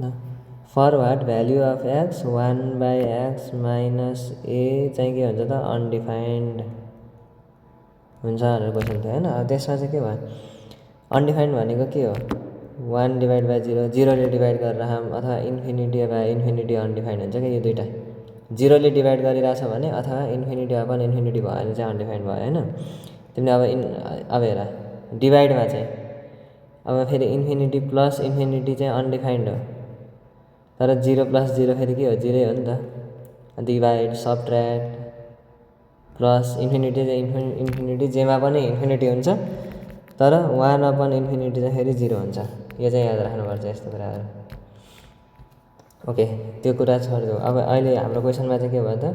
ल for what value of X 1/x minus A चाहिँ के हुन्छ त अनडिफाइन्ड हुन्छ भनेर क्वेसन थियो होइन। अब त्यसमा चाहिँ के भयो अनडिफाइन्ड भनेको के हो 1/0 0ले डिभाइड गरेर अथवा इन्फिनिटी बाई इन्फिनिटी अनडिफाइन्ड हुन्छ क्या यो दुइटा 0ले डिभाइड गरिरहेछ भने अथवा इन्फिनिटी अपन इन्फिनिटी भयो भने चाहिँ अनडिफाइन्ड भयो होइन। तिमीले अब हेर डिभाइडमा चाहिँ अब फेरि इन्फिनिटी प्लस इन्फिनिटी चाहिँ अनडिफाइन्ड हो तर 0 प्लस 0 फेरि के हो 0 हो नि त डिभाइड सबट्र्याक्ट प्लस इन्फिनिटी चाहिँ इन्फिनिटी जेमा पनि इन्फिनिटी हुन्छ तर 1/इन्फिनिटी चाहिँ फेरि 0 हुन्छ। यो चाहिँ याद राख्नुपर्छ यस्तो कुराहरू। ओके त्यो कुरा छोडिदेऊ। अब अहिले हाम्रो क्वेसनमा चाहिँ के भयो त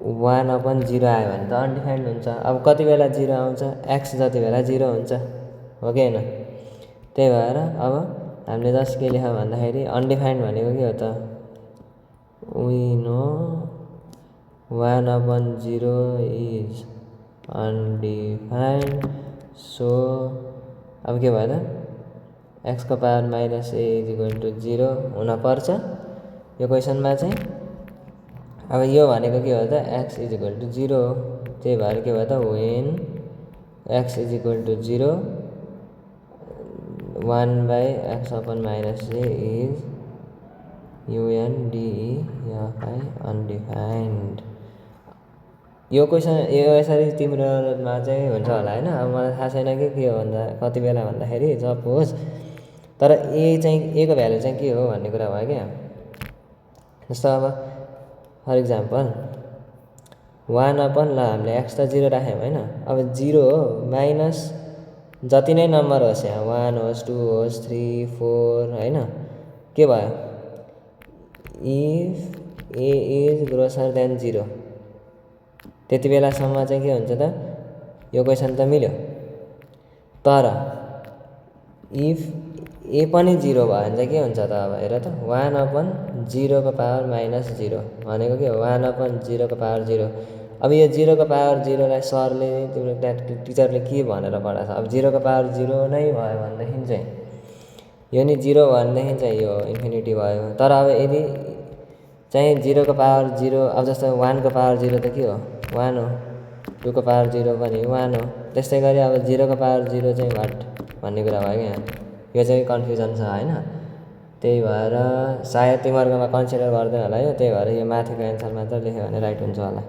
1/0 आयो भने त अनडिफाइन्ड हुन्छ। अब कति बेला 0 आउँछ एक्स जति बेला 0 हुन्छ हो कि होइन। त्यही भएर अब हामीले जस्ट के लेख्यौँ भन्दाखेरि अनडिफाइन्ड भनेको के हो त we know 1/0 is undefined so अब के भयो त एक्सको power minus A is equal to 0 हुनपर्छ यो क्वेसनमा चाहिँ। अब यो भनेको के हो त एक्स इज इक्वल टु 0 हो। त्यही भएर के भयो त when X is equal to 0 1/x/माइनस ए इज UNDEFI अनडिफाइन्ड। यो क्वेसन यो यसरी तिम्रोमा चाहिँ हुन्छ होला होइन। अब मलाई थाहा छैन कि के हो भन्दा कति बेला भन्दाखेरि सपोज तर ए चाहिँ ए को भ्यालु चाहिँ के हो भन्ने कुरा भयो क्या। जस्तो अब फर इक्जाम्पल 1/ल हामीले एक्स त 0 राख्यौँ होइन। अब 0 हो माइनस जति नै नम्बर होस् यहाँ 1 होस् 2 होस् 3 4 होइन के भयो if A is greater than 0 त्यति बेलासम्म चाहिँ के हुन्छ त यो क्वेसन त मिल्यो। तर इफ ए पनि 0 भयो भने चाहिँ के हुन्छ त अब हेर त 1/0 को पावर माइनस 0 भनेको के हो 1/0 को पावर 0। अब यो 0 को पावर 0 लाई सरले तिम्रो टिचरले के भनेर पढाएको छ अब 0 को पावर 0 नै भयो भनेदेखि चाहिँ यो नि 0 भनेदेखि चाहिँ यो इन्फिनिटी भयो। तर अब यदि चाहिँ 0 को पावर 0 अब जस्तो 1 को पावर 0 त के हो 1 हो 2 को पावर 0 पनि 1 हो। त्यस्तै गरी अब 0 को पावर 0 चाहिँ वाट भन्ने कुरा भयो क्या। यो चाहिँ कन्फ्युजन छ होइन। त्यही भएर सायद तिमीहरूकोमा कन्सिडर गर्दैन होला यो। त्यही भएर यो माथिको एन्सर मात्र लेख्यो भने राइट हुन्छ होला।